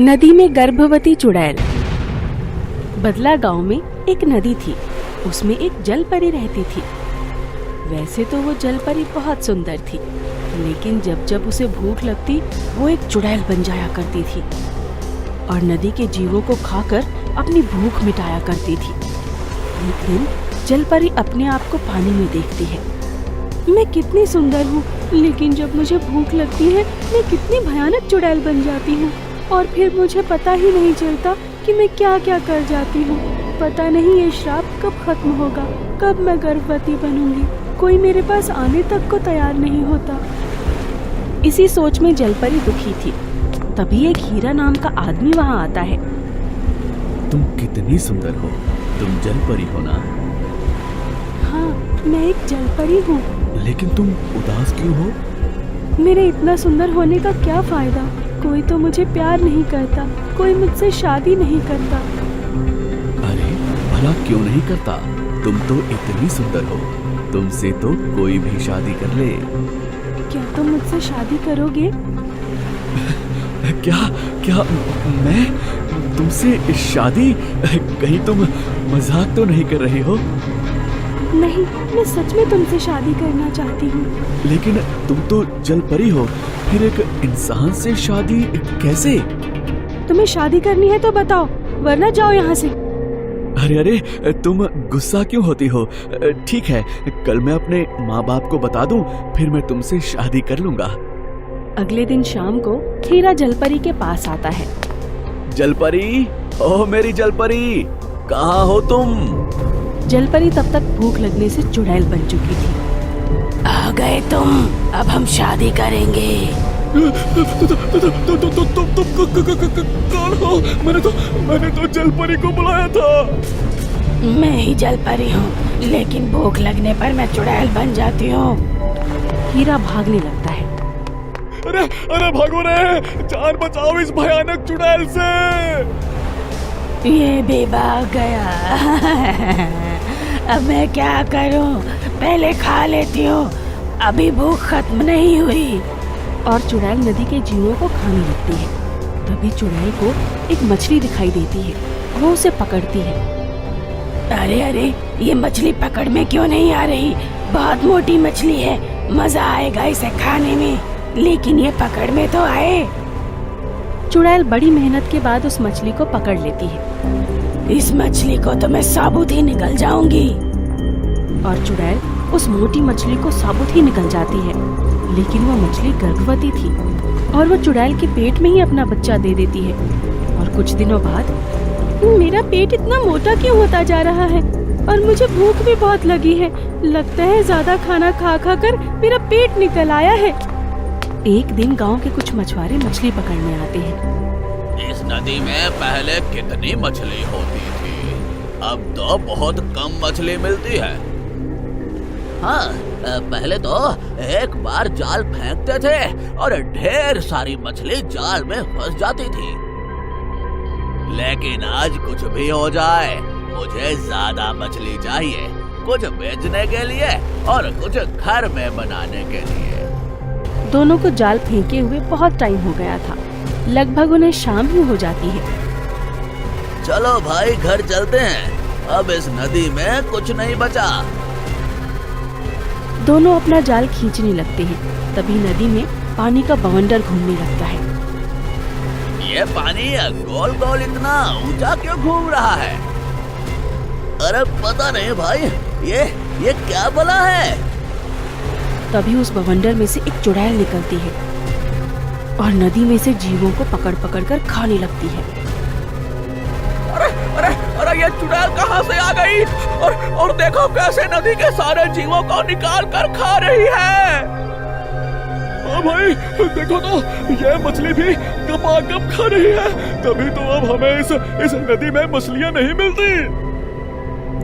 नदी में गर्भवती चुड़ैल। बदला गांव में एक नदी थी, उसमें एक जल परी रहती थी। वैसे तो वो जल परी बहुत सुंदर थी, लेकिन जब जब उसे भूख लगती वो एक चुड़ैल बन जाया करती थी और नदी के जीवों को खाकर अपनी भूख मिटाया करती थी। एक दिन जल परी अपने आप को पानी में देखती है। मैं कितनी सुंदर हूँ, लेकिन जब मुझे भूख लगती है मैं कितनी भयानक चुड़ैल बन जाती हूँ और फिर मुझे पता ही नहीं चलता कि मैं क्या क्या कर जाती हूँ। पता नहीं ये श्राप कब खत्म होगा, कब मैं गर्भवती बनूंगी। कोई मेरे पास आने तक को तैयार नहीं होता। इसी सोच में जलपरी दुखी थी। तभी एक हीरा नाम का आदमी वहाँ आता है। तुम कितनी सुंदर हो, तुम जलपरी हो ना? हाँ, मैं एक जलपरी हूँ। लेकिन तुम उदास क्यों हो? मेरे इतना सुंदर होने का क्या फायदा? कोई तो मुझे प्यार नहीं करता, कोई मुझसे शादी नहीं करता। अरे भला क्यों नहीं करता? तुम तो इतनी सुंदर हो, तुमसे तो कोई भी शादी कर ले। क्या तुम मुझसे शादी करोगे? क्या मैं तुमसे शादी? कहीं तुम मजाक तो नहीं कर रही हो? नहीं, मैं सच में तुमसे शादी करना चाहती हूँ। लेकिन तुम तो जलपरी हो, फिर एक इंसान से शादी कैसे? तुम्हें शादी करनी है तो बताओ, वरना जाओ यहाँ से। अरे तुम गुस्सा क्यों होती हो? ठीक है, कल मैं अपने माँ बाप को बता दूं, फिर मैं तुमसे शादी कर लूंगा। अगले दिन शाम को हीरा जलपरी के पास आता है। जलपरी, ओह मेरी जलपरी, कहाँ हो तुम? जलपरी तब तक भूख लगने से चुड़ैल बन चुकी थी। आ गए तुम, अब हम शादी करेंगे। तुम कौन हो? मैंने तो जलपरी को बुलाया था। मैं ही जलपरी हूँ, लेकिन भूख लगने पर मैं चुड़ैल बन जाती हूँ। हीरा भागने लगता है। अरे भागो रे, जान बचाओ इस भयानक चुड़ैल से। ये भी भाग गया। अब मैं क्या करूं? पहले खा लेती हूँ, अभी भूख खत्म नहीं हुई। और चुड़ैल नदी के जीवों को खाने लगती है। तभी चुड़ैल को एक मछली दिखाई देती है, वो उसे पकड़ती है। अरे ये मछली पकड़ में क्यों नहीं आ रही? बहुत मोटी मछली है, मजा आएगा इसे खाने में, लेकिन ये पकड़ में तो आए। चुड़ैल बड़ी मेहनत के बाद उस मछली को पकड़ लेती है। इस मछली को तो मैं साबुत ही निगल जाऊंगी। और चुड़ैल उस मोटी मछली को साबुत ही निगल जाती है, लेकिन वो मछली गर्भवती थी और वो चुड़ैल के पेट में ही अपना बच्चा दे देती है। और कुछ दिनों बाद, मेरा पेट इतना मोटा क्यों होता जा रहा है और मुझे भूख भी बहुत लगी है। लगता है ज्यादा खाना खा कर मेरा पेट निकल आया है। एक दिन गांव के कुछ मछुआरे मछली पकड़ने आते हैं। इस नदी में पहले कितनी मछली होती थी, अब तो बहुत कम मछली मिलती है। हाँ, पहले तो एक बार जाल फेंकते थे और ढेर सारी मछली जाल में फंस जाती थी। लेकिन आज कुछ भी हो जाए, मुझे ज्यादा मछली चाहिए, कुछ बेचने के लिए और कुछ घर में बनाने के लिए। दोनों को जाल फेंके हुए बहुत टाइम हो गया था, लगभग उन्हें शाम ही हो जाती है। चलो भाई घर चलते हैं, अब इस नदी में कुछ नहीं बचा। दोनों अपना जाल खींचने लगते हैं। तभी नदी में पानी का बवंडर घूमने लगता है। ये पानी गोल गोल इतना ऊंचा क्यों घूम रहा है? अरे पता नहीं भाई, ये क्या बला है? तभी उस बवंडर में से एक चुड़ैल निकलती है और नदी में से जीवों को पकड़ कर खाने लगती है। अरे ये चुड़ैल कहाँ से आ गई? और देखो कैसे नदी के सारे जीवों को निकाल कर खा रही है। हाँ भाई, देखो तो ये मछली भी गपागप खा रही है। तभी तो अब हमें इस नदी में मछलियाँ नहीं मिलती।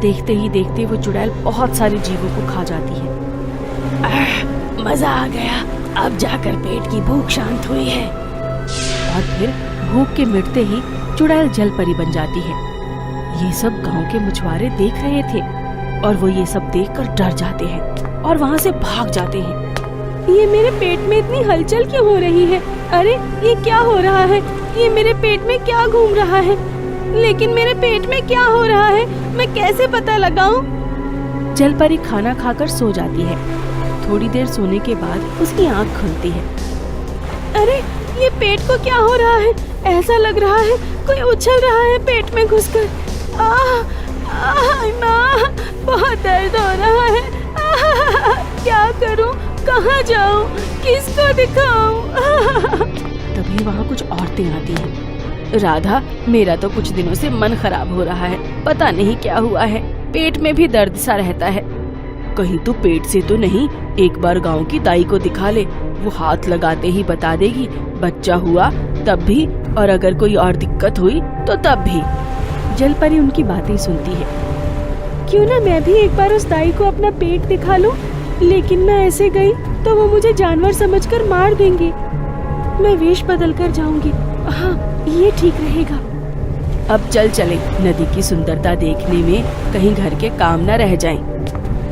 देखते ही देखते वो चुड़ैल बहुत सारे जीवों को खा जाती है। मजा आ गया, अब जाकर पेट की भूख शांत हुई है। और फिर भूख के मिटते ही चुड़ैल जलपरी बन जाती है। ये सब गांव के मछुआरे देख रहे थे और वो ये सब देखकर डर जाते हैं और वहाँ से भाग जाते हैं। ये मेरे पेट में इतनी हलचल क्यों हो रही है? अरे ये क्या हो रहा है? ये मेरे पेट में क्या घूम रहा है? लेकिन मेरे पेट में क्या हो रहा है, मैं कैसे पता लगाऊं? जलपरी खाना खाकर सो जाती है। थोड़ी देर सोने के बाद उसकी आंख खुलती है। अरे ये पेट को क्या हो रहा है? ऐसा लग रहा है कोई उछल रहा है पेट में घुसकर। माँ, बहुत दर्द हो रहा है। क्या करूं, कहाँ जाऊं, किसको दिखाऊं? तभी वहाँ कुछ औरतें आती हैं। राधा, मेरा तो कुछ दिनों से मन खराब हो रहा है, पता नहीं क्या हुआ है, पेट में भी दर्द सा रहता है। कहीं तो पेट से तो नहीं, एक बार गांव की दाई को दिखा ले, वो हाथ लगाते ही बता देगी। बच्चा हुआ तब भी, और अगर कोई और दिक्कत हुई तो तब भी। जलपरी उनकी बातें सुनती है। क्यों ना मैं भी एक बार उस दाई को अपना पेट दिखा लूं? लेकिन मैं ऐसे गई तो वो मुझे जानवर समझकर मार देंगे। मैं वेश बदल कर जाऊंगी। हाँ, ये ठीक रहेगा। अब चल चले, नदी की सुंदरता देखने में कहीं घर के काम न रह जाएं।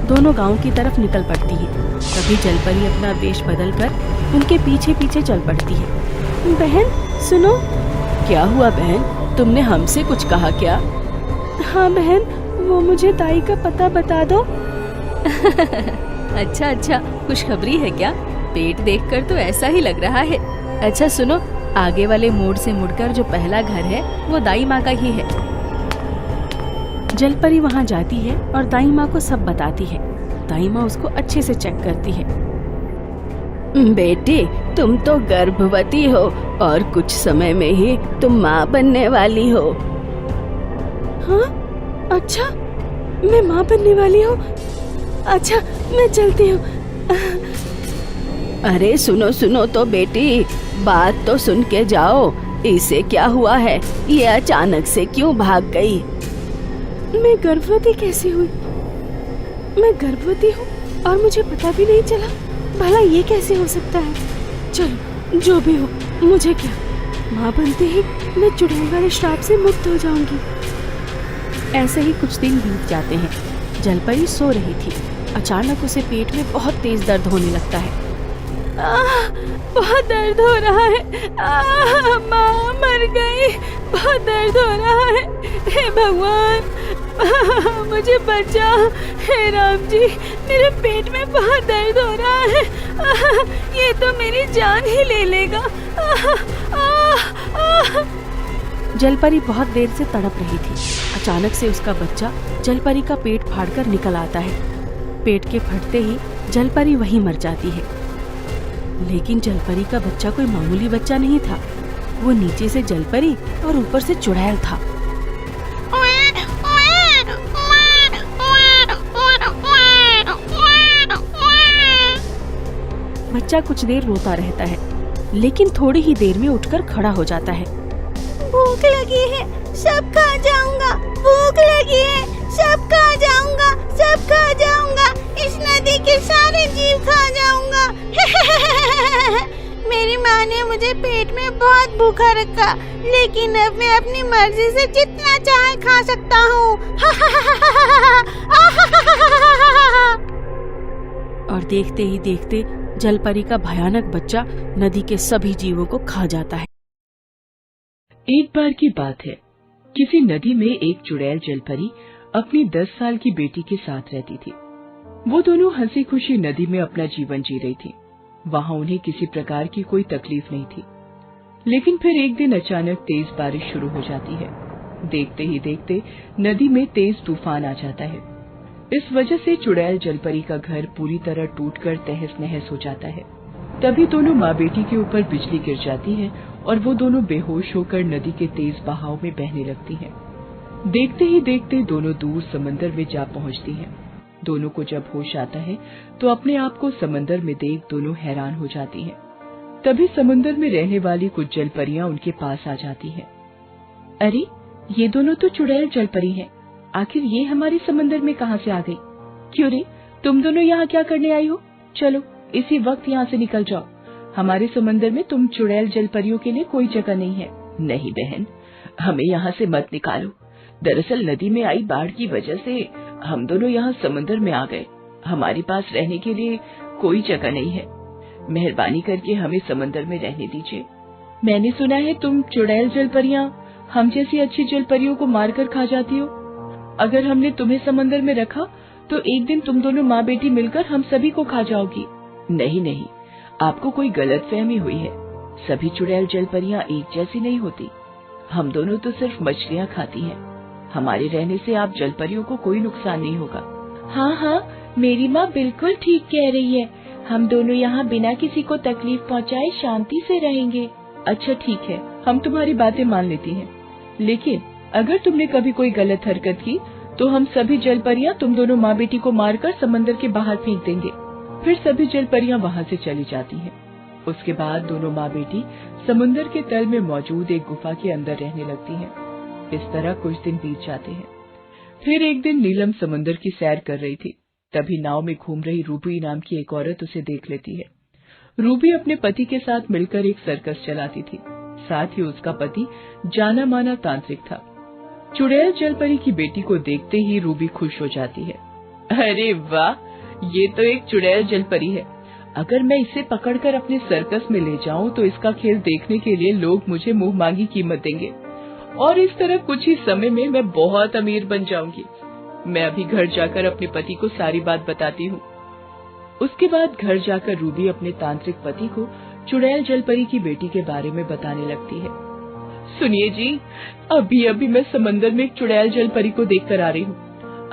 दोनों गांव की तरफ निकल पड़ती है। तभी जलपरी अपना वेश बदल कर उनके पीछे पीछे चल पड़ती है। बहन सुनो। क्या हुआ बहन, तुमने हमसे कुछ कहा क्या? हाँ बहन, वो मुझे दाई का पता बता दो। अच्छा, खुशखबरी है क्या? पेट देखकर तो ऐसा ही लग रहा है। अच्छा सुनो, आगे वाले मोड़ से मुड़कर जो पहला घर है वो दाई माँ का ही है। जलपरी वहाँ जाती है और दाई माँ को सब बताती है। दाई माँ उसको अच्छे से चेक करती है। बेटी, तुम तो गर्भवती हो और कुछ समय में ही तुम माँ बनने वाली हो। हाँ? अच्छा, मैं माँ बनने वाली हूँ? अच्छा, मैं चलती हूँ। अरे सुनो तो बेटी, बात तो सुन के जाओ। इसे क्या हुआ है, ये अचानक से क्यों भाग गई? मैं गर्भवती कैसे हुई? मैं गर्भवती हूँ और मुझे पता भी नहीं चला। भला ये कैसे हो सकता है? चलो, जो भी हो, मुझे क्या, माँ बनते ही मैं चुड़ैल वाले श्राप से मुक्त हो जाऊंगी। ऐसे ही कुछ दिन बीत जाते हैं। जलपरी सो रही थी। अचानक उसे पेट में बहुत तेज दर्द होने लगता है। बहुत दर्द हो रहा है। माँ मर गई। बहुत दर्द हो रहा है। हे भगवान, मुझे बचा। हे राम जी, मेरे पेट में बहुत दर्द हो रहा है। ये तो मेरी जान ही ले लेगा। जलपरी बहुत देर से तड़प रही थी। अचानक से उसका बच्चा जलपरी का पेट फाड़कर निकल आता है। पेट के फटते ही जलपरी वहीं मर जाती है। लेकिन जलपरी का बच्चा कोई मामूली बच्चा नहीं था। वो नीचे से जलपरी और ऊपर से चुड़ैल था। बच्चा कुछ देर रोता रहता है, लेकिन थोड़ी ही देर में उठकर खड़ा हो जाता है। भूख लगी है, सब खा जाऊंगा। भूख लगी है, सब खा जाऊंगा, सब खा जाऊंगा। इस नदी के सारे जीव खा जाऊंगा। मेरी माँ ने मुझे पेट में बहुत भूखा रखा, लेकिन अब मैं अपनी मर्जी से जितना चाहे खा सकता हूँ। और देखते ही देखते जलपरी का भयानक बच्चा नदी के सभी जीवों को खा जाता है। एक बार की बात है, किसी नदी में एक चुड़ैल जलपरी अपनी 10 साल की बेटी के साथ रहती थी। वो दोनों हंसी खुशी नदी में अपना जीवन जी रही थी। वहाँ उन्हें किसी प्रकार की कोई तकलीफ नहीं थी। लेकिन फिर एक दिन अचानक तेज बारिश शुरू हो जाती है। देखते ही देखते नदी में तेज तूफान आ जाता है। इस वजह से चुड़ैल जलपरी का घर पूरी तरह टूटकर तहस नहस हो जाता है। तभी दोनों माँ बेटी के ऊपर बिजली गिर जाती है और वो दोनों बेहोश होकर नदी के तेज बहाव में बहने लगती हैं। देखते ही देखते दोनों दूर समंदर में जा पहुंचती हैं। दोनों को जब होश आता है तो अपने आप को समंदर में देख दोनों हैरान हो जाती हैं। तभी समंदर में रहने वाली कुछ जलपरियां उनके पास आ जाती हैं। अरे, ये दोनों तो चुड़ैल जलपरी हैं। आखिर ये हमारे समंदर में कहाँ से आ गई? क्यों रे, तुम दोनों यहाँ क्या करने आई हो? चलो इसी वक्त यहाँ से निकल जाओ। हमारे समंदर में तुम चुड़ैल जलपरियों के लिए कोई जगह नहीं है। नहीं बहन, हमें यहाँ से मत निकालो। दरअसल नदी में आई बाढ़ की वजह से हम दोनों यहाँ समंदर में आ गए। हमारे पास रहने के लिए कोई जगह नहीं है। मेहरबानी करके हमें समंदर में रहने दीजिए। मैंने सुना है तुम चुड़ैल जलपरियां हम जैसी अच्छी जलपरियों को मारकर खा जाती हो। अगर हमने तुम्हें समंदर में रखा तो एक दिन तुम दोनों माँ बेटी मिलकर हम सभी को खा जाओगी। नहीं नहीं, आपको कोई गलतफहमी हुई है। सभी चुड़ैल जलपरियां एक जैसी नहीं होती। हम दोनों तो सिर्फ मछलियां खाती हैं। हमारे रहने से आप जलपरियों को कोई नुकसान नहीं होगा। हाँ हाँ, मेरी माँ बिल्कुल ठीक कह रही है। हम दोनों यहाँ बिना किसी को तकलीफ पहुँचाए शांति से रहेंगे। अच्छा ठीक है, हम तुम्हारी बातें मान लेती हैं, लेकिन अगर तुमने कभी कोई गलत हरकत की तो हम सभी जलपरियां तुम दोनों माँ बेटी को मारकर समंदर के बाहर फेंक देंगे। फिर सभी जलपरियां वहाँ से चली जाती हैं। उसके बाद दोनों माँ बेटी समुद्र के तल में मौजूद एक गुफा के अंदर रहने लगती हैं। इस तरह कुछ दिन बीत जाते हैं। फिर एक दिन नीलम समुद्र की सैर कर रही थी। तभी नाव में घूम रही रूबी नाम की एक औरत उसे देख लेती है। रूबी अपने पति के साथ मिलकर एक सर्कस चलाती थी। साथ ही उसका पति जाना माना तांत्रिक था। चुड़ैल जलपरी की बेटी को देखते ही रूबी खुश हो जाती है। अरे वाह, ये तो एक चुड़ैल जलपरी है। अगर मैं इसे पकड़कर अपने सर्कस में ले जाऊं तो इसका खेल देखने के लिए लोग मुझे मुंह मांगी कीमत देंगे और इस तरह कुछ ही समय में मैं बहुत अमीर बन जाऊंगी। मैं अभी घर जाकर अपने पति को सारी बात बताती हूँ। उसके बाद घर जाकर रूबी अपने तांत्रिक पति को चुड़ैल जलपरी की बेटी के बारे में बताने लगती है। सुनिए जी, अभी अभी मैं समंदर में एक चुड़ैल जलपरी को देखकर आ रही हूँ।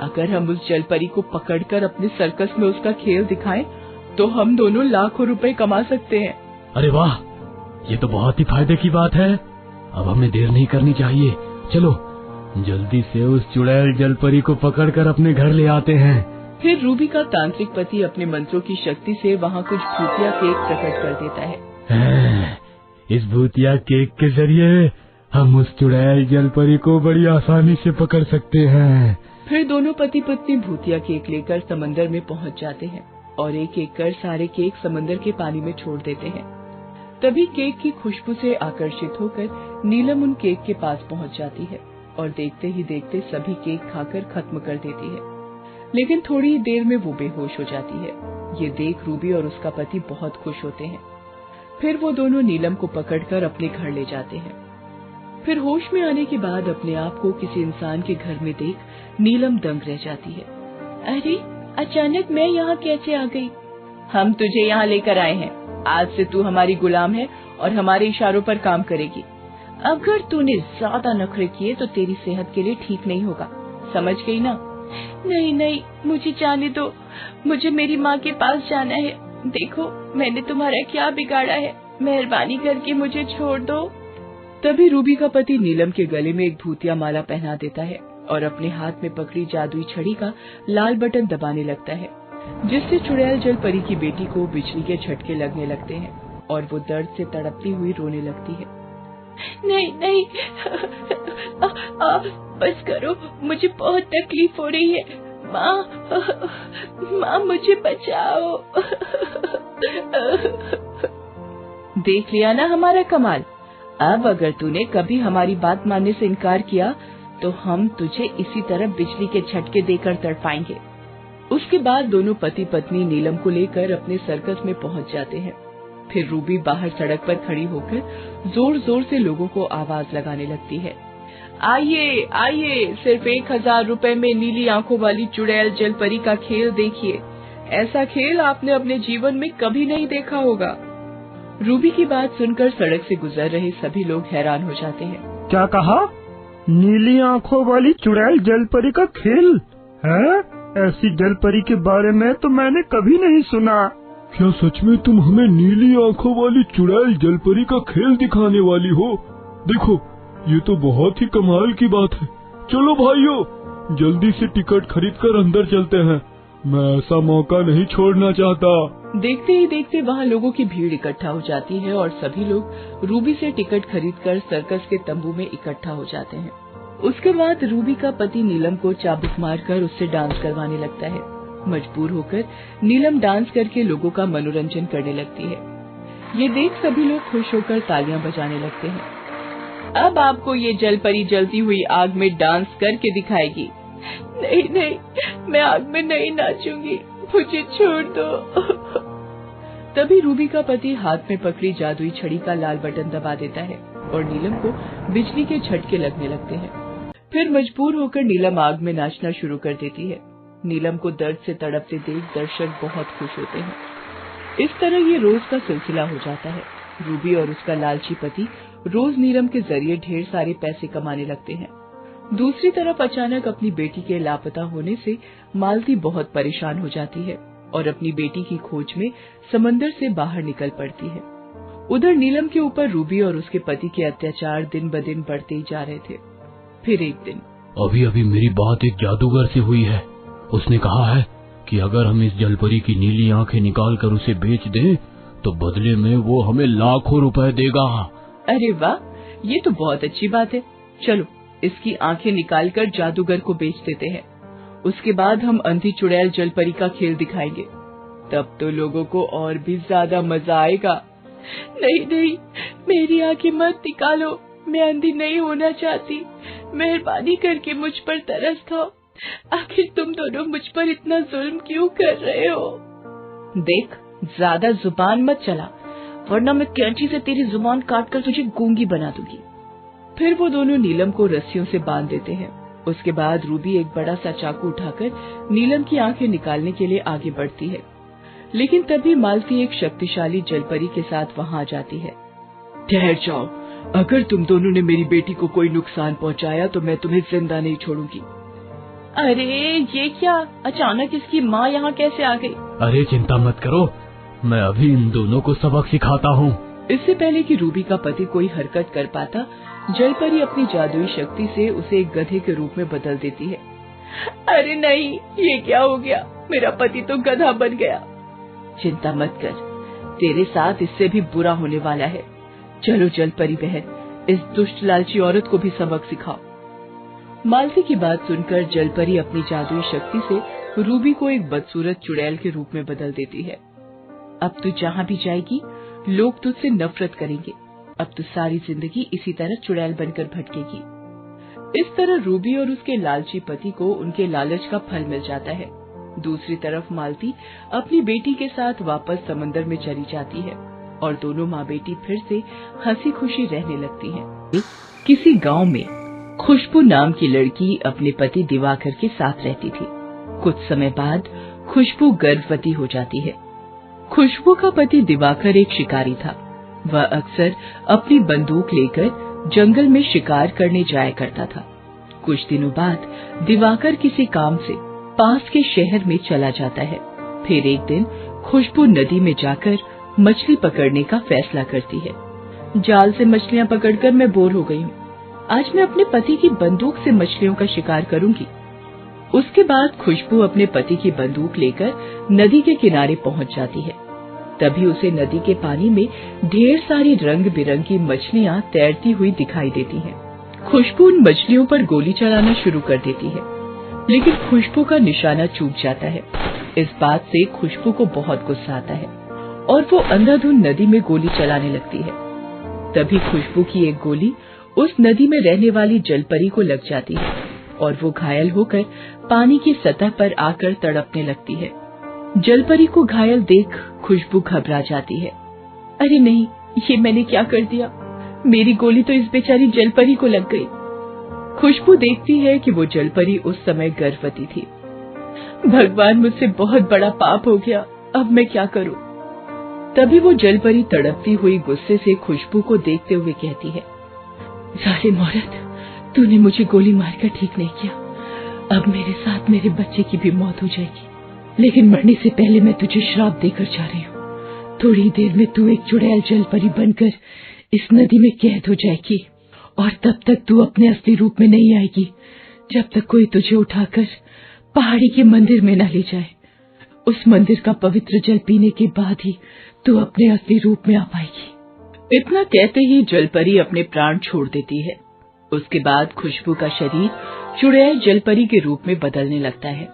अगर हम उस जलपरी को पकड़कर अपने सर्कस में उसका खेल दिखाएं तो हम दोनों लाखों रुपए कमा सकते हैं। अरे वाह, ये तो बहुत ही फायदे की बात है। अब हमें देर नहीं करनी चाहिए। चलो जल्दी से उस चुड़ैल जलपरी को पकड़कर अपने घर ले आते हैं। फिर रूबी का तांत्रिक पति अपने मंत्रों की शक्ति से वहाँ कुछ भूतिया केक प्रकट कर देता है। इस भूतिया केक के जरिए हम उस चुड़ैल जलपरी को बड़ी आसानी से पकड़ सकते हैं। फिर दोनों पति पत्नी भूतिया केक लेकर समंदर में पहुँच जाते हैं और एक एक कर सारे केक समंदर के पानी में छोड़ देते हैं। तभी केक की खुशबू से आकर्षित होकर नीलम उन केक के पास पहुँच जाती है और देखते ही देखते सभी केक खाकर खत्म कर देती है। लेकिन थोड़ी ही देर में वो बेहोश हो जाती है। ये देख रूबी और उसका पति बहुत खुश होते हैं। फिर वो दोनों नीलम को पकड़कर अपने घर ले जाते हैं। फिर होश में आने के बाद अपने आप को किसी इंसान के घर में देख नीलम दंग रह जाती है। अरे अचानक मैं यहाँ कैसे आ गई? हम तुझे यहाँ लेकर आए हैं। आज से तू हमारी गुलाम है और हमारे इशारों पर काम करेगी। अगर तूने ज्यादा नखरे किए तो तेरी सेहत के लिए ठीक नहीं होगा, समझ गई ना? नहीं नहीं, मुझे जाने दो। मुझे मेरी माँ के पास जाना है। देखो मैंने तुम्हारा क्या बिगाड़ा है, मेहरबानी करके मुझे छोड़ दो। तभी रूबी का पति नीलम के गले में एक भूतिया माला पहना देता है और अपने हाथ में पकड़ी जादुई छड़ी का लाल बटन दबाने लगता है, जिससे चुड़ैल जलपरी की बेटी को बिजली के झटके लगने लगते हैं और वो दर्द से तड़पती हुई रोने लगती है। नहीं नहीं, बस करो, मुझे बहुत तकलीफ हो रही है। माँ मुझे बचाओ। देख लिया ना हमारा कमाल। अब अगर तूने कभी हमारी बात मानने से इनकार किया तो हम तुझे इसी तरह बिजली के झटके देकर तड़पाएंगे। उसके बाद दोनों पति पत्नी नीलम को लेकर अपने सर्कस में पहुंच जाते हैं। फिर रूबी बाहर सड़क पर खड़ी होकर जोर जोर से लोगों को आवाज लगाने लगती है। आइए आइए, सिर्फ 1000 रुपए में नीली आंखों वाली चुड़ैल जलपरी का खेल देखिए। ऐसा खेल आपने अपने जीवन में कभी नहीं देखा होगा। रूबी की बात सुनकर सड़क से गुजर रहे सभी लोग हैरान हो जाते हैं। क्या कहा? नीली आंखों वाली चुड़ैल जलपरी का खेल है? ऐसी जलपरी के बारे में तो मैंने कभी नहीं सुना। क्या सच में तुम हमें नीली आंखों वाली चुड़ैल जलपरी का खेल दिखाने वाली हो? देखो, ये तो बहुत ही कमाल की बात है। चलो भाइयों, जल्दी से टिकट खरीदकर अंदर चलते हैं। मैं ऐसा मौका नहीं छोड़ना चाहता। देखते ही देखते वहाँ लोगों की भीड़ इकट्ठा हो जाती है और सभी लोग रूबी से टिकट खरीदकर सर्कस के तंबू में इकट्ठा हो जाते हैं। उसके बाद रूबी का पति नीलम को चाबुक मारकर उससे डांस करवाने लगता है। मजबूर होकर नीलम डांस करके लोगों का मनोरंजन करने लगती है। ये देख सभी लोग खुश होकर तालियां बजाने लगते हैं। अब आपको ये जलपरी जलती हुई आग में डांस करके दिखाएगी। नहीं नहीं, मैं आग में नहीं नाचूंगी, मुझे छोड़ दो। तभी रूबी का पति हाथ में पकड़ी जादुई छड़ी का लाल बटन दबा देता है और नीलम को बिजली के झटके लगने लगते हैं। फिर मजबूर होकर नीलम आग में नाचना शुरू कर देती है। नीलम को दर्द से तड़पते देख दर्शक बहुत खुश होते हैं। इस तरह ये रोज का सिलसिला हो जाता है। रूबी और उसका लालची पति रोज नीलम के जरिए ढेर सारे पैसे कमाने लगते हैं। दूसरी तरफ अचानक अपनी बेटी के लापता होने से मालती बहुत परेशान हो जाती है और अपनी बेटी की खोज में समंदर से बाहर निकल पड़ती है। उधर नीलम के ऊपर रूबी और उसके पति के अत्याचार दिन ब दिन बढ़ते ही जा रहे थे। फिर एक दिन अभी अभी मेरी बात एक जादूगर से हुई है। उसने कहा है कि अगर हम इस जलपरी की नीली आंखें निकाल कर उसे बेच दें तो बदले में वो हमें लाखों रुपए देगा। अरे वाह, ये तो बहुत अच्छी बात है। चलो इसकी आंखें निकालकर जादूगर को बेच देते हैं। उसके बाद हम अंधी चुड़ैल जलपरी का खेल दिखाएंगे। तब तो लोगों को और भी ज्यादा मजा आएगा। नहीं नहीं, मेरी आंखें मत निकालो, मैं अंधी नहीं होना चाहती। मेहरबानी करके मुझ पर तरस खाओ। आखिर तुम दोनों मुझ पर इतना जुल्म क्यों कर रहे हो? देख, ज्यादा जुबान मत चला, वरना मैं कैंची से तेरी जुबान काटकर तुझे गूंगी बना दूंगी। फिर वो दोनों नीलम को रस्सियों से बांध देते हैं। उसके बाद रूबी एक बड़ा सा चाकू उठाकर नीलम की आंखें निकालने के लिए आगे बढ़ती है, लेकिन तभी मालती एक शक्तिशाली जलपरी के साथ वहां आ जाती है। ठहर जाओ, अगर तुम दोनों ने मेरी बेटी को कोई नुकसान पहुंचाया तो मैं तुम्हें जिंदा नहीं छोड़ूंगी। अरे ये क्या, अचानक इसकी माँ यहाँ कैसे आ गई? अरे चिंता मत करो, मैं अभी इन दोनों को सबक सिखाता हूँ। इससे पहले कि रूबी का पति कोई हरकत कर पाता, जलपरी अपनी जादुई शक्ति से उसे एक गधे के रूप में बदल देती है। अरे नहीं, ये क्या हो गया? मेरा पति तो गधा बन गया। चिंता मत कर, तेरे साथ इससे भी बुरा होने वाला है। चलो जलपरी बहन, इस दुष्ट लालची औरत को भी सबक सिखाओ। मालती की बात सुनकर जलपरी अपनी जादुई शक्ति से रूबी को एक बदसूरत चुड़ैल के रूप में बदल देती है। अब तू जहाँ भी जाएगी लोग तुझसे नफरत करेंगे। अब तू सारी जिंदगी इसी तरह चुड़ैल बनकर भटकेगी। इस तरह रूबी और उसके लालची पति को उनके लालच का फल मिल जाता है। दूसरी तरफ मालती अपनी बेटी के साथ वापस समंदर में चली जाती है और दोनों माँ बेटी फिर से हंसी खुशी रहने लगती हैं। किसी गांव में खुशबू नाम की लड़की अपने पति दिवाकर के साथ रहती थी। कुछ समय बाद खुशबू गर्भवती हो जाती है। खुशबू का पति दिवाकर एक शिकारी था। वह अक्सर अपनी बंदूक लेकर जंगल में शिकार करने जाया करता था। कुछ दिनों बाद दिवाकर किसी काम से पास के शहर में चला जाता है। फिर एक दिन खुशबू नदी में जाकर मछली पकड़ने का फैसला करती है। जाल से मछलियां पकड़कर मैं बोर हो गई हूँ। आज मैं अपने पति की बंदूक से मछलियों का शिकार करूंगी। उसके बाद खुशबू अपने पति की बंदूक लेकर नदी के किनारे पहुंच जाती है। तभी उसे नदी के पानी में ढेर सारी रंग बिरंगी मछलियां तैरती हुई दिखाई देती हैं। खुशबू उन मछलियों पर गोली चलाना शुरू कर देती है, लेकिन खुशबू का निशाना चूक जाता है। इस बात से खुशबू को बहुत गुस्सा आता है और वो अंधाधुंध नदी में गोली चलाने लगती है। तभी खुशबू की एक गोली उस नदी में रहने वाली जलपरी को लग जाती है और वो घायल होकर पानी की सतह पर आकर तड़पने लगती है। जलपरी को घायल देख खुशबू घबरा जाती है। अरे नहीं, ये मैंने क्या कर दिया? मेरी गोली तो इस बेचारी जलपरी को लग गई। खुशबू देखती है कि वो जलपरी उस समय गर्भवती थी। भगवान, मुझसे बहुत बड़ा पाप हो गया, अब मैं क्या करूं? तभी वो जलपरी तड़पती हुई गुस्से से खुशबू को देखते हुए कहती है, जालिम औरत, तूने मुझे गोली मारकर ठीक नहीं किया। अब मेरे साथ मेरे बच्चे की भी मौत हो जाएगी, लेकिन मरने से पहले मैं तुझे श्राप देकर जा रही हूँ। थोड़ी देर में तू एक चुड़ैल जलपरी बनकर इस नदी में कैद हो जाएगी और तब तक तू अपने असली रूप में नहीं आएगी, जब तक कोई तुझे उठाकर पहाड़ी के मंदिर में न ले जाए। उस मंदिर का पवित्र जल पीने के बाद ही तू अपने असली रूप में आ पाएगी। इतना कहते ही जलपरी अपने प्राण छोड़ देती है। उसके बाद खुशबू का शरीर चुड़ैल जलपरी के रूप में बदलने लगता है।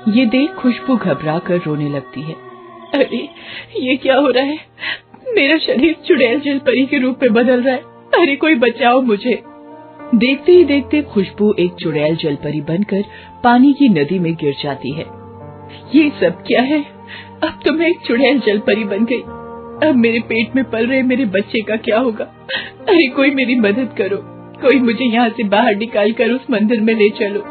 ये देख खुशबू घबरा कर रोने लगती है। अरे ये क्या हो रहा है? मेरा शरीर चुड़ैल जलपरी के रूप में बदल रहा है। अरे कोई बचाओ मुझे। देखते ही देखते खुशबू एक चुड़ैल जलपरी बनकर पानी की नदी में गिर जाती है। ये सब क्या है? अब तो मैं एक चुड़ैल जलपरी बन गई। अब मेरे पेट में पल रहे मेरे बच्चे का क्या होगा? अरे कोई मेरी मदद करो, कोई मुझे यहाँ से बाहर निकाल कर उस मंदिर में ले चलो।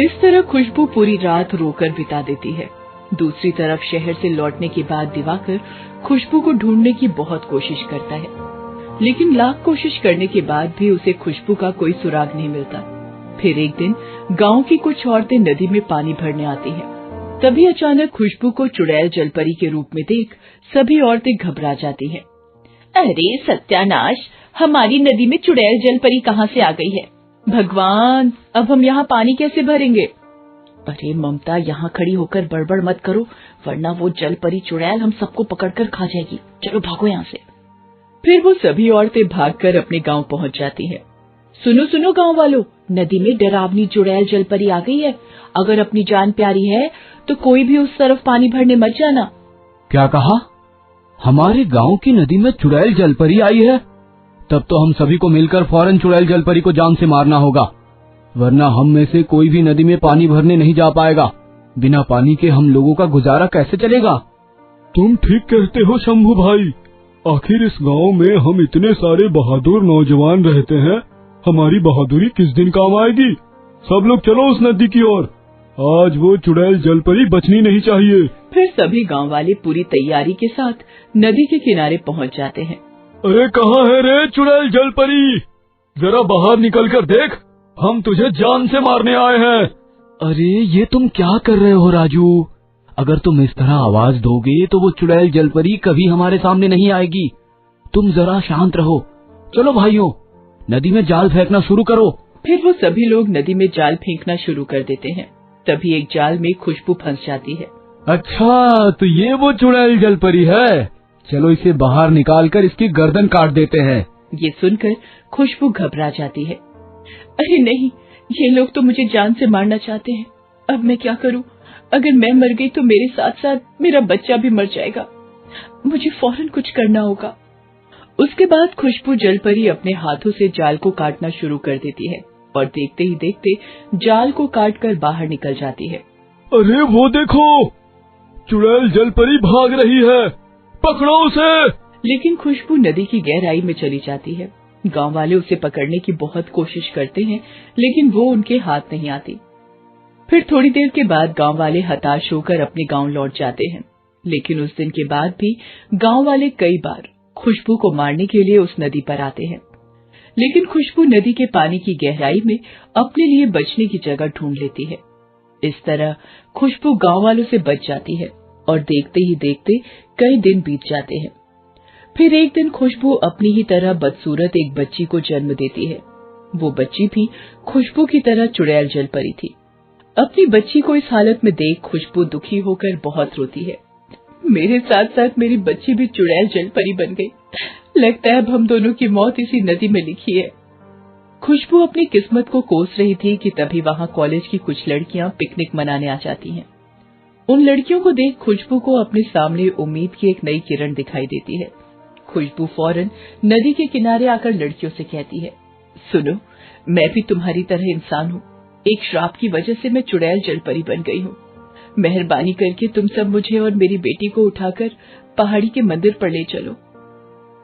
इस तरह खुशबू पूरी रात रोकर बिता देती है। दूसरी तरफ शहर से लौटने के बाद दिवाकर खुशबू को ढूंढने की बहुत कोशिश करता है, लेकिन लाख कोशिश करने के बाद भी उसे खुशबू का कोई सुराग नहीं मिलता। फिर एक दिन गांव की कुछ औरतें नदी में पानी भरने आती हैं। तभी अचानक खुशबू को चुड़ैल जलपरी के रूप में देख सभी औरतें घबरा जाती हैं। अरे सत्यानाश, हमारी नदी में चुड़ैल जलपरी कहाँ से आ गई है? भगवान, अब हम यहाँ पानी कैसे भरेंगे? अरे ममता, यहाँ खड़ी होकर बड़बड़ मत करो, वरना वो जलपरी चुड़ैल हम सबको पकड़कर खा जाएगी। चलो भागो यहाँ से। फिर वो सभी औरतें भागकर अपने गांव पहुँच जाती हैं। सुनो सुनो गांव वालों, नदी में डरावनी चुड़ैल जलपरी आ गई है। अगर अपनी जान प्यारी है तो कोई भी उस तरफ पानी भरने मत जाना। क्या कहा? हमारे गांव की नदी में चुड़ैल जलपरी आई है? तब तो हम सभी को मिलकर फौरन चुड़ैल जलपरी को जान से मारना होगा, वरना हम में से कोई भी नदी में पानी भरने नहीं जा पाएगा। बिना पानी के हम लोगों का गुजारा कैसे चलेगा? तुम ठीक कहते हो शंभू भाई। आखिर इस गांव में हम इतने सारे बहादुर नौजवान रहते हैं, हमारी बहादुरी किस दिन काम आएगी? सब लोग चलो उस नदी की ओर। आज वो चुड़ैल जलपरी बचनी नहीं चाहिए। फिर सभी गांव वाले पूरी तैयारी के साथ नदी के किनारे पहुंच जाते हैं। अरे कहाँ है रे चुड़ैल जलपरी? जरा बाहर निकल कर देख, हम तुझे जान से मारने आए हैं। अरे ये तुम क्या कर रहे हो राजू? अगर तुम इस तरह आवाज दोगे तो वो चुड़ैल जलपरी कभी हमारे सामने नहीं आएगी। तुम जरा शांत रहो। चलो भाइयों, नदी में जाल फेंकना शुरू करो। फिर वो सभी लोग नदी में जाल फेंकना शुरू कर देते हैं। तभी एक जाल में खुशबू फंस जाती है। अच्छा, तो ये वो चुड़ैल जलपरी है। चलो इसे बाहर निकालकर इसकी गर्दन काट देते हैं। ये सुनकर खुशबू घबरा जाती है। अरे नहीं, ये लोग तो मुझे जान से मारना चाहते हैं। अब मैं क्या करूं? अगर मैं मर गई तो मेरे साथ साथ मेरा बच्चा भी मर जाएगा। मुझे फौरन कुछ करना होगा। उसके बाद खुशबू जलपरी अपने हाथों से जाल को काटना शुरू कर देती है और देखते ही देखते जाल को काटकर बाहर निकल जाती है। अरे वो देखो, चुड़ैल जलपरी भाग रही है, पकड़ो उसे। लेकिन खुशबू नदी की गहराई में चली जाती है। गांव वाले उसे पकड़ने की बहुत कोशिश करते हैं, लेकिन वो उनके हाथ नहीं आती। फिर थोड़ी देर के बाद गांव वाले हताश होकर अपने गांव लौट जाते हैं। लेकिन उस दिन के बाद भी गांव वाले कई बार खुशबू को मारने के लिए उस नदी पर आते हैं, लेकिन खुशबू नदी के पानी की गहराई में अपने लिए बचने की जगह ढूंढ लेती है। इस तरह खुशबू गांव वालों से बच जाती है और देखते ही देखते कई दिन बीत जाते हैं। फिर एक दिन खुशबू अपनी ही तरह बदसूरत एक बच्ची को जन्म देती है। वो बच्ची भी खुशबू की तरह चुड़ैल जलपरी थी। अपनी बच्ची को इस हालत में देख खुशबू दुखी होकर बहुत रोती है। मेरे साथ साथ मेरी बच्ची भी चुड़ैल जलपरी बन गई। लगता है अब हम दोनों की मौत इसी नदी में लिखी है। खुशबू अपनी किस्मत को कोस रही थी कि तभी वहाँ कॉलेज की कुछ लड़कियां पिकनिक मनाने आ जाती हैं। उन लड़कियों को देख खुशबू को अपने सामने उम्मीद की एक नई किरण दिखाई देती है। खुशबू फौरन नदी के किनारे आकर लड़कियों से कहती है, सुनो, मैं भी तुम्हारी तरह इंसान हूँ। एक श्राप की वजह से मैं चुड़ैल जलपरी बन गई हूँ। मेहरबानी करके तुम सब मुझे और मेरी बेटी को उठाकर पहाड़ी के मंदिर पर ले चलो।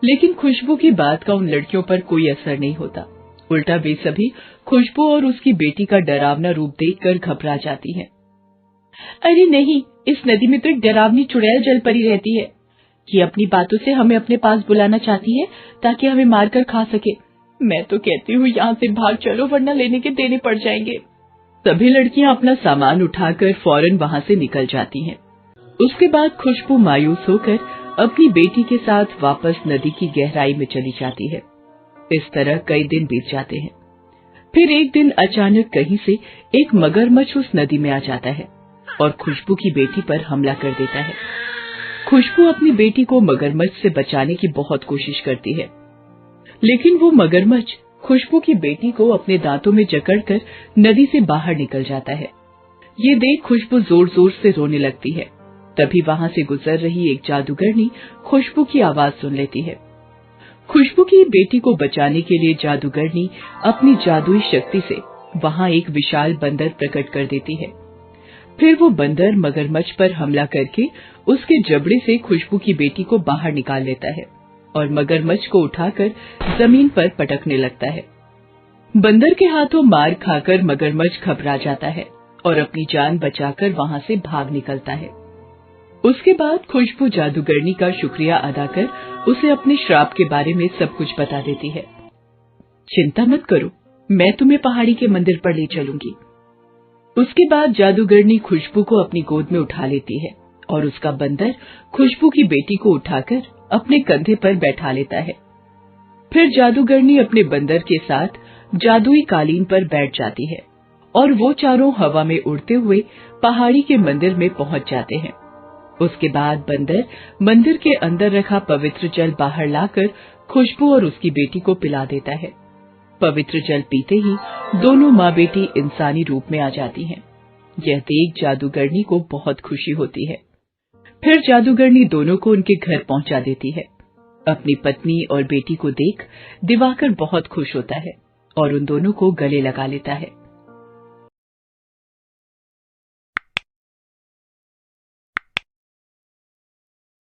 लेकिन खुशबू की बात का उन लड़कियों पर कोई असर नहीं होता। उल्टा वे सभी खुशबू और उसकी बेटी का डरावना रूप देखकर घबरा जाती हैं। अरे नहीं, इस नदी में तो एक डरावनी चुड़ैल जलपरी रहती है। ये अपनी बातों से हमें अपने पास बुलाना चाहती है ताकि हमें मारकर खा सके। मैं तो कहती हूँ यहाँ से भाग चलो, वरना लेने के देने पड़ जाएंगे। सभी लड़कियाँ अपना सामान उठाकर फौरन वहाँ से निकल जाती हैं। उसके बाद खुशबू मायूस होकर अपनी बेटी के साथ वापस नदी की गहराई में चली जाती है। इस तरह कई दिन बीत जाते हैं। फिर एक दिन अचानक कहीं से एक मगरमच्छ उस नदी में आ जाता है और खुशबू की बेटी पर हमला कर देता है। खुशबू अपनी बेटी को मगरमच्छ से बचाने की बहुत कोशिश करती है, लेकिन वो मगरमच्छ खुशबू की बेटी को अपने दांतों में जकड़कर नदी से बाहर निकल जाता है। ये देख खुशबू जोर जोर से रोने लगती है। तभी वहाँ से गुजर रही एक जादूगरनी खुशबू की आवाज सुन लेती है। खुशबू की बेटी को बचाने के लिए जादूगरनी अपनी जादुई शक्ति से वहाँ एक विशाल बंदर प्रकट कर देती है। फिर वो बंदर मगरमच्छ पर हमला करके उसके जबड़े से खुशबू की बेटी को बाहर निकाल लेता है और मगरमच्छ को उठाकर जमीन पर पटकने लगता है। बंदर के हाथों मार खाकर मगरमच्छ घबरा जाता है और अपनी जान बचाकर वहां से भाग निकलता है। उसके बाद खुशबू जादूगरनी का शुक्रिया अदा कर उसे अपने श्राप के बारे में सब कुछ बता देती है। चिंता मत करो, मैं तुम्हें पहाड़ी के मंदिर पर ले चलूंगी। उसके बाद जादूगरनी खुशबू को अपनी गोद में उठा लेती है और उसका बंदर खुशबू की बेटी को उठाकर अपने कंधे पर बैठा लेता है। फिर जादूगरनी अपने बंदर के साथ जादुई कालीन पर बैठ जाती है और वो चारों हवा में उड़ते हुए पहाड़ी के मंदिर में पहुंच जाते हैं। उसके बाद बंदर मंदिर के अंदर रखा पवित्र जल बाहर लाकर खुशबू और उसकी बेटी को पिला देता है। पवित्र जल पीते ही दोनों माँ बेटी इंसानी रूप में आ जाती हैं। यह देख जादूगरनी को बहुत खुशी होती है। फिर जादूगरनी दोनों को उनके घर पहुंचा देती है। अपनी पत्नी और बेटी को देख दिवाकर बहुत खुश होता है और उन दोनों को गले लगा लेता है।